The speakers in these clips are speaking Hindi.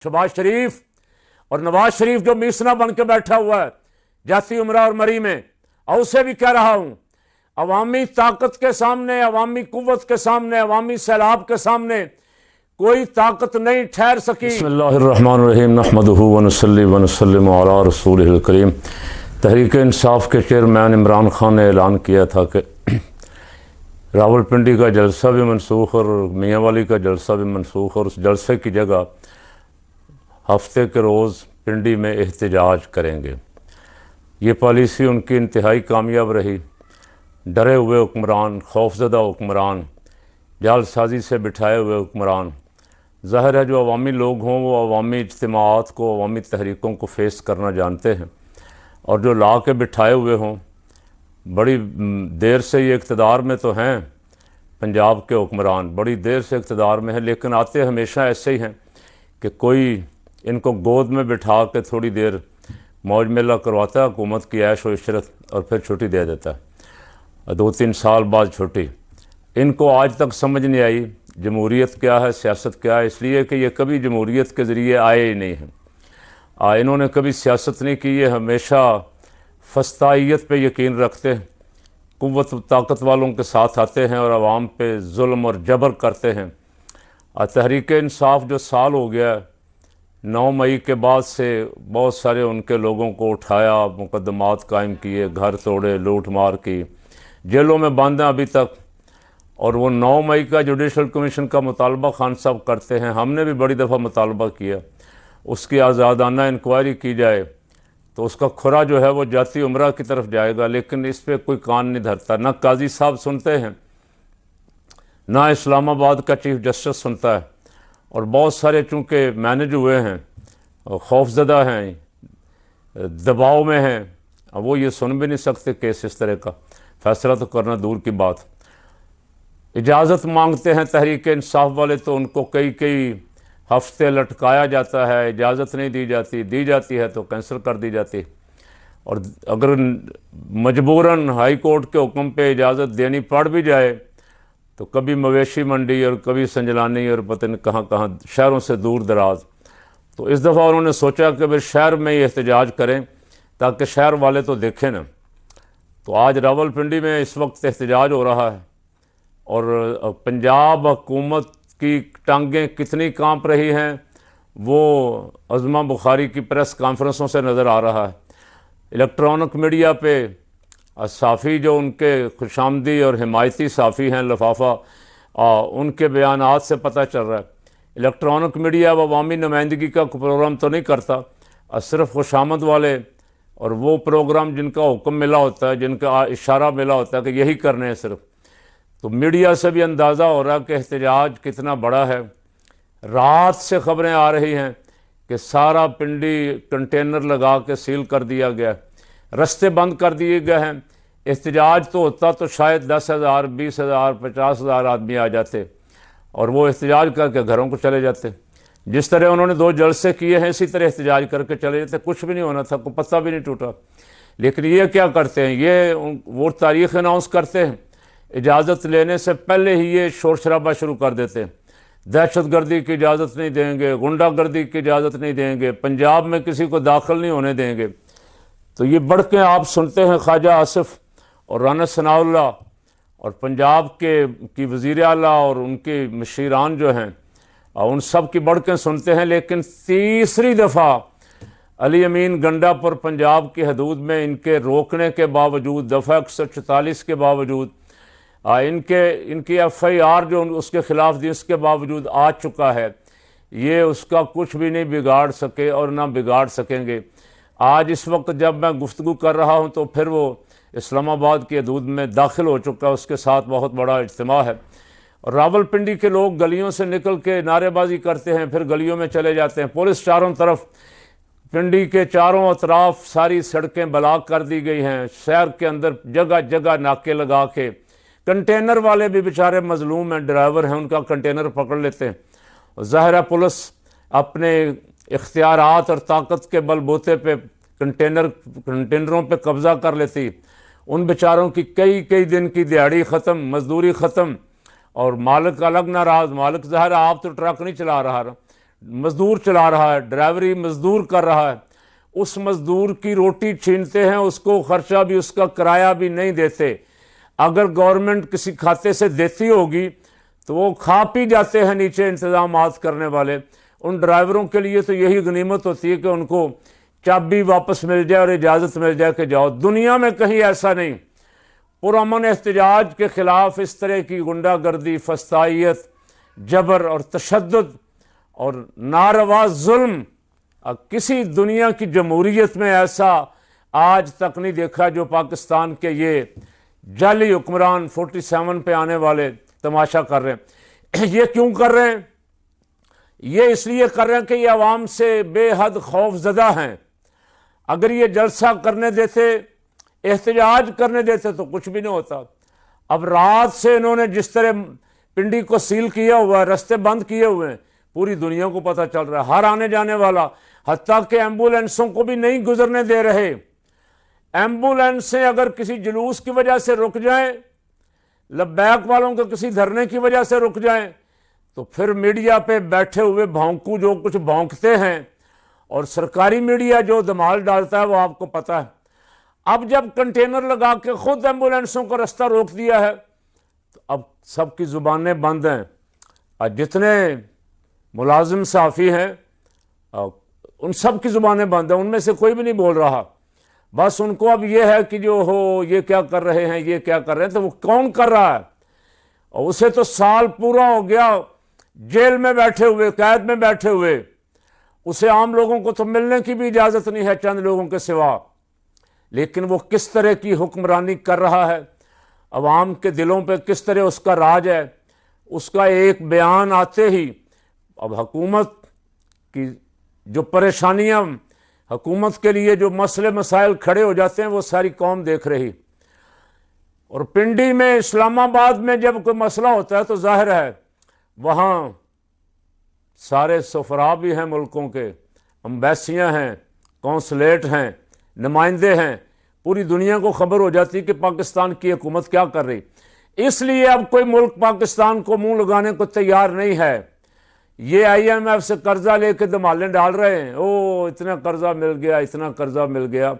शहबाज शरीफ और नवाज शरीफ जो मीसना बन के बैठा हुआ है जाती उमरा और मरी में, और उसे भी कह रहा हूं, अवामी ताकत के सामने, अवामी कुव्वत के सामने, अवामी सैलाब के सामने कोई ताकत नहीं ठहर सकी। बिस्मिल्लाहिर्रहमानिर्रहीम नहमदुहु व नसल्ली व नसल्लिमु अला रसूलिहिल करीम। तहरीक इंसाफ के चेयरमैन इमरान खान ने ऐलान किया था कि रावलपिंडी का जलसा भी मनसूख और मियाँ वाली का जलसा भी मनसूख, और उस जलसे की जगह हफ्ते के रोज़ पिंडी में एहतजाज करेंगे। ये पॉलिसी उनकी इंतहाई कामयाब रही। डरे हुए हुक्मरान, खौफजदा हुक्मरान, जालसाजी से बिठाए हुए हुक्मरान, ज़ाहिर है जो अवामी लोग हों वो अवामी इज्तिमाआत को, अवामी तहरीकों को फेस करना जानते हैं, और जो ला के बिठाए हुए हों, बड़ी देर से ये इक़्तिदार में तो हैं पंजाब के हुक्मरान, बड़ी देर से इक़्तिदार में हैं, लेकिन आते हमेशा ऐसे ही हैं कि कोई इनको गोद में बिठा के थोड़ी देर मौज मेला करवाता है हुकूमत की ऐश व इशरत, और फिर छुट्टी दे देता है 2-3 साल बाद छुट्टी। इनको आज तक समझ नहीं आई जमहूरियत क्या है, सियासत क्या है, इसलिए कि ये कभी जमहूरियत के ज़रिए आए ही नहीं हैं। इन्होंने कभी सियासत नहीं की, ये हमेशा फस्तायत पे यकीन रखते हैं, कुव्वत ताकत वालों के साथ आते हैं और आवाम पे जुल्म और जबर करते हैं। तहरीक इंसाफ जो साल हो गया 9 मई के बाद से बहुत सारे उनके लोगों को उठाया, मुकदमात कायम किए, घर तोड़े, लूट मार की, जेलों में बंद हैं अभी तक। और वो 9 मई का जुडिशल कमीशन का मुतालबा खान साहब करते हैं, हमने भी बड़ी दफ़ा मुतालबा किया उसकी आज़ादाना इंक्वायरी की जाए, तो उसका खुरा जो है वो जाती उमरा की तरफ जाएगा, लेकिन इस पर कोई कान नहीं धरता। ना काजी साहब सुनते हैं, ना इस्लामाबाद का चीफ जस्टिस सुनता है, और बहुत सारे चूँकि मैनेज हुए हैं, खौफजदा हैं, दबाव में हैं, अब वो ये सुन भी नहीं सकते केस इस तरह का, फैसला तो करना दूर की बात। इजाज़त मांगते हैं तहरीक इंसाफ वाले तो उनको कई हफ्ते लटकाया जाता है, इजाज़त नहीं दी जाती है तो कैंसिल कर दी जाती, और अगर मजबूरन हाई कोर्ट के हुक्म पे इजाज़त देनी पड़ भी जाए तो कभी मवेशी मंडी और कभी संजलानी और पता नहीं कहाँ शहरों से दूर दराज। तो इस दफ़ा उन्होंने सोचा कि भाई शहर में ही एहतजाज करें ताकि शहर वाले तो देखें ना। तो आज रावलपिंडी में इस वक्त एहतजाज हो रहा है, और पंजाब हुकूमत की टांगें कितनी कांप रही हैं वो अज़मा बुखारी की प्रेस कॉन्फ्रेंसों से नज़र आ रहा है। इलेक्ट्रॉनिक मीडिया पे साफ़ी जो उनके खुशामदी और हिमायती साफ़ी हैं लफाफा, उनके बयानात से पता चल रहा है इलेक्ट्रॉनिक मीडिया व अवामी नुमाइंदगी का प्रोग्राम तो नहीं करता, सिर्फ खुशामद वाले और वो प्रोग्राम जिनका हुक्म मिला होता है, जिनका इशारा मिला होता है कि यही करने हैं सिर्फ। तो मीडिया से भी अंदाज़ा हो रहा है कि एहतजाज कितना बड़ा है। रात से खबरें आ रही हैं कि सारा पिंडी कंटेनर लगा के सील कर दिया गया, रास्ते बंद कर दिए गए हैं। एहतजाज तो होता तो शायद 10,000, 20,000, 50,000 आदमी आ जाते और वो एहतजाज करके घरों को चले जाते। जिस तरह उन्होंने 2 जलसे किए हैं इसी तरह एहतजाज करके चले जाते, कुछ भी नहीं होना था, कोई पत्ता भी नहीं टूटा। लेकिन ये क्या करते हैं, ये वो तारीख़ अनाउंस करते हैं, इजाज़त लेने से पहले ही ये शोर शराबा शुरू कर देते हैं। दहशतगर्दी की इजाज़त नहीं देंगे, गुंडागर्दी की इजाज़त नहीं देंगे, पंजाब में किसी को दाखिल नहीं होने देंगे। तो ये बढ़ के आप सुनते हैं ख्वाजा आसिफ और राना सनाउल्लाह और पंजाब की वज़ीर आला और उनके मशीरान जो हैं उन सब की बढ़ के सुनते हैं। लेकिन तीसरी दफ़ा अली अमीन गंडापुर पंजाब की हदूद में इनके रोकने के बावजूद, दफ़ा 144 के बावजूद, इनकी FIR जो उसके ख़िलाफ़ जिसके बावजूद आ चुका है, ये उसका कुछ भी नहीं बिगाड़ सके और ना बिगाड़ सकेंगे। आज इस वक्त जब मैं गुफ्तगू कर रहा हूँ तो फिर वो इस्लामाबाद की हदूद में दाखिल हो चुका है, उसके साथ बहुत बड़ा इज्तिमा है। और रावलपिंडी के लोग गलियों से निकल के नारेबाजी करते हैं, फिर गलियों में चले जाते हैं। पुलिस चारों तरफ, पिंडी के चारों अतराफ सारी सड़कें ब्लॉक कर दी गई हैं, शहर के अंदर जगह जगह नाके लगा के। कंटेनर वाले भी बेचारे मजलूम हैं, ड्राइवर हैं, उनका कंटेनर पकड़ लेते हैं। ज़ाहिर है पुलिस अपने इख्तियारात और ताकत के बलबूते पे कंटेनरों पे कब्ज़ा कर लेती। उन बेचारों की कई दिन की दिहाड़ी ख़त्म, मजदूरी ख़त्म, और मालिक अलग नाराज़। मालिक ज़ाहिर आप तो ट्रक नहीं चला रहा, मजदूर चला रहा है, ड्राइवरी मजदूर कर रहा है, उस मजदूर की रोटी छीनते हैं, उसको खर्चा भी, उसका किराया भी नहीं देते। अगर गवर्नमेंट किसी खाते से देती होगी तो वो खा पी जाते हैं नीचे इंतजामात करने वाले। उन ड्राइवरों के लिए तो यही गनीमत होती है कि उनको चाबी वापस मिल जाए और इजाज़त मिल जाए कि जाओ। दुनिया में कहीं ऐसा नहीं। पुरअमन एहतजाज के ख़िलाफ़ इस तरह की गुंडागर्दी, फस्तायत, जबर और तशद्दुद और नारवा जुल्म किसी दुनिया की जमहूरियत में ऐसा आज तक नहीं देखा जो पाकिस्तान के ये जाली हुक्मरान 47 पे आने वाले तमाशा कर रहे हैं। ये क्यों कर रहे हैं? ये इसलिए कर रहे हैं कि ये अवाम से बेहद खौफजदा हैं। अगर ये जलसा करने देते, एहतजाज करने देते तो कुछ भी नहीं होता। अब रात से इन्होंने जिस तरह पिंडी को सील किया हुआ है, रास्ते बंद किए हुए हैं, पूरी दुनिया को पता चल रहा है। हर आने जाने वाला, हत्ता के एम्बुलेंसों को भी नहीं गुजरने दे रहे। एम्बुलेंसें अगर किसी जुलूस की वजह से रुक जाएं, लब्बैक वालों के किसी धरने की वजह से रुक जाएं, तो फिर मीडिया पे बैठे हुए भौंकू जो कुछ भौंकते हैं और सरकारी मीडिया जो धमाल डालता है वो आपको पता है। अब जब कंटेनर लगा के खुद एम्बुलेंसों का रास्ता रोक दिया है तो अब सबकी ज़ुबानें बंद हैं। और जितने मुलाजिम सहाफ़ी हैं उन सब की ज़ुबानें बंद हैं, उनमें से कोई भी नहीं बोल रहा। बस उनको अब ये है कि जो हो ये क्या कर रहे हैं, ये क्या कर रहे हैं, तो वो कौन कर रहा है? और उसे तो साल पूरा हो गया जेल में बैठे हुए, कैद में बैठे हुए। उसे आम लोगों को तो मिलने की भी इजाज़त नहीं है, चंद लोगों के सिवा। लेकिन वो किस तरह की हुक्मरानी कर रहा है, अवाम के दिलों पे किस तरह उसका राज है, उसका एक बयान आते ही अब हुकूमत की जो परेशानियां, हुकूमत के लिए जो मसले मसाइल खड़े हो जाते हैं वो सारी कौम देख रही। और पिंडी में, इस्लामाबाद में जब कोई मसला होता है तो जाहिर है वहाँ सारे सफरा भी हैं, मुल्कों के अम्बेसियाँ हैं, कौंसलेट हैं, नुमाइंदे हैं, पूरी दुनिया को खबर हो जाती कि पाकिस्तान की हुकूमत क्या कर रही। इसलिए अब कोई मुल्क पाकिस्तान को मुंह लगाने को तैयार नहीं है। ये IMF से कर्जा लेके धमाले डाल रहे हैं, ओ इतना कर्जा मिल गया, इतना कर्जा मिल गया।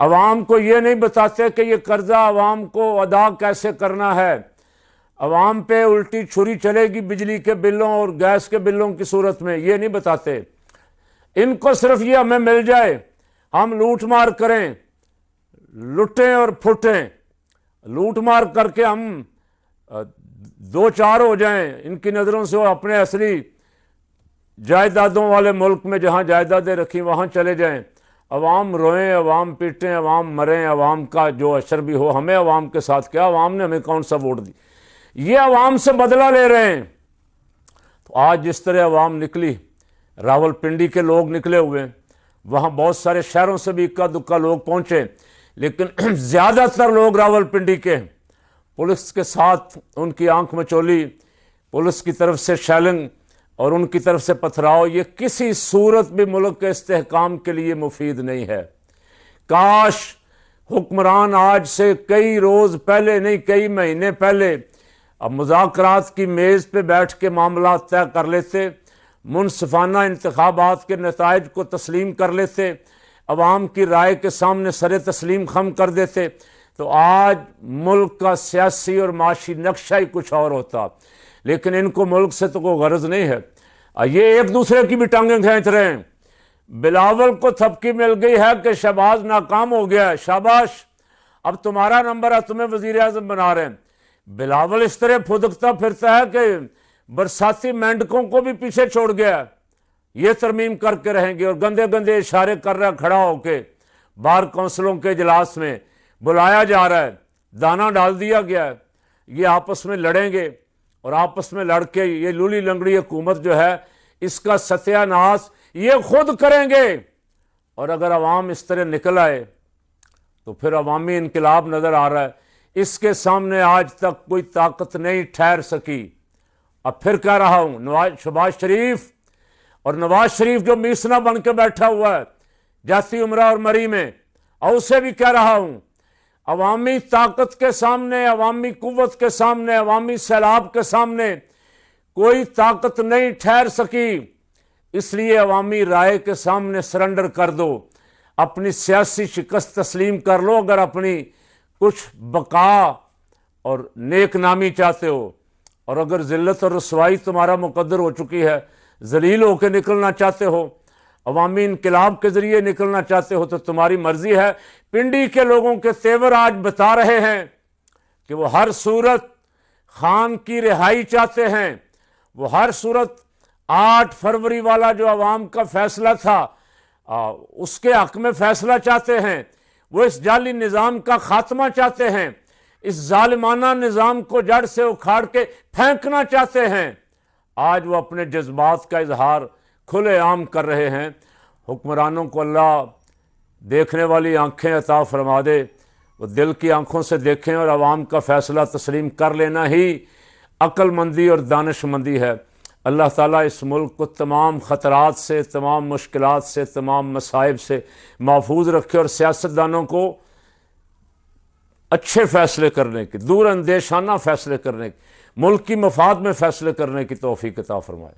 अवाम को ये नहीं बताते कि ये कर्जा अवाम को अदा कैसे करना है। अवाम पे उल्टी छुरी चलेगी बिजली के बिलों और गैस के बिलों की सूरत में, ये नहीं बताते। इनको सिर्फ ये हमें मिल जाए, हम लूट मार करें, लुटें और फुटें, लूट मार करके हम दो चार हो जाएं, इनकी नज़रों से वो अपने असली जायदादों वाले मुल्क में जहाँ जायदादें रखी वहाँ चले जाएं। अवाम रोएं, अवाम पीटें, अवाम मरें, अवाम का जो अशर भी हो, हमें अवाम के साथ क्या, अवाम ने हमें कौन सा वोट दी, ये अवाम से बदला ले रहे हैं। तो आज जिस तरह अवाम निकली, रावलपिंडी के लोग निकले हुए हैं, वहाँ बहुत सारे शहरों से भी इक्का दुक्का लोग पहुँचे, लेकिन ज़्यादातर लोग रावलपिंडी के। पुलिस के साथ उनकी आंख मचोली, पुलिस की तरफ से शेलिंग और उनकी तरफ से पथराव, ये किसी सूरत भी मुल्क के इस्तेहकाम के लिए मुफीद नहीं है। काश हुक्मरान आज से कई रोज़ पहले नहीं, कई महीने पहले अब मुज़ाकरात की मेज़ पे बैठ के मामला तय कर लेते, मुनसिफाना इंतखाबात के नताइज को तस्लीम कर लेते, अवाम की राय के सामने सरे तस्लीम खम कर देते, तो आज मुल्क का सियासी और माशी नक्शा ही कुछ और होता। लेकिन इनको मुल्क से तो कोई गरज नहीं है। ये एक दूसरे की भी टांगें खींच रहे हैं। बिलावल को थपकी मिल गई है कि शहबाज नाकाम हो गया है, शाबाश अब तुम्हारा नंबर है, तुम्हें वजीर आज़म बना रहे हैं। बिलावल इस तरह फुदकता फिरता है कि बरसाती मेंढकों को भी पीछे छोड़ गया। ये तरमीम करके रहेंगे और गंदे गंदे इशारे कर रहा है, खड़ा होके बार कौंसिलों के इजलास में बुलाया जा रहा है, दाना डाल दिया गया है, ये आपस में लड़ेंगे और आपस में लड़के ये लूली लंगड़ी हुकूमत जो है इसका सत्यानाश ये खुद करेंगे। और अगर अवाम इस तरह निकल आए तो फिर अवामी इनकलाब नज़र आ रहा है, इसके सामने आज तक कोई ताकत नहीं ठहर सकी। अब फिर कह रहा हूँ, शहबाज शरीफ और नवाज शरीफ जो मीसना बन के बैठा हुआ है जाती उमरा और मरी में, और उसे भी कह रहा हूँ, अवामी ताकत के सामने, अवामी कुव्वत के सामने, अवामी सैलाब के सामने कोई ताकत नहीं ठहर सकी। इसलिए अवामी राय के सामने सरेंडर कर दो, अपनी सियासी शिकस्त तस्लीम कर लो। अगर अपनी कुछ बका और नेक नामी चाहते हो, और अगर ज़िल्लत और रसवाई तुम्हारा मुकद्दर हो चुकी है, जलील होकर निकलना चाहते हो, अवामी इनकलाब के ज़रिए निकलना चाहते हो, तो तुम्हारी मर्ज़ी है। पिंडी के लोगों के तेवर आज बता रहे हैं कि वो हर सूरत खान की रिहाई चाहते हैं। वो हर सूरत 8 फरवरी वाला जो अवाम का फैसला था उसके हक में फैसला चाहते हैं। वो इस जाली निज़ाम का खात्मा चाहते हैं, इस जालिमाना निज़ाम को जड़ से उखाड़ के फेंकना चाहते हैं। आज वो अपने जज्बात का इजहार खुलेआम कर रहे हैं। हुक्मरानों को अल्लाह देखने वाली आंखें अता फरमा दे, वो दिल की आंखों से देखें और आवाम का फ़ैसला तस्लीम कर लेना ही अक्लमंदी और दानिशमंदी है। अल्लाह ताला इस मुल्क को तमाम ख़तरात से, तमाम मुश्किलात से, तमाम मसाइब से महफूज रखे और सियासतदानों को अच्छे फ़ैसले करने की, दूर अंदेशाना फ़ैसले करने की, मुल्क की मफाद में फ़ैसले करने की तौफीक अता फरमाए।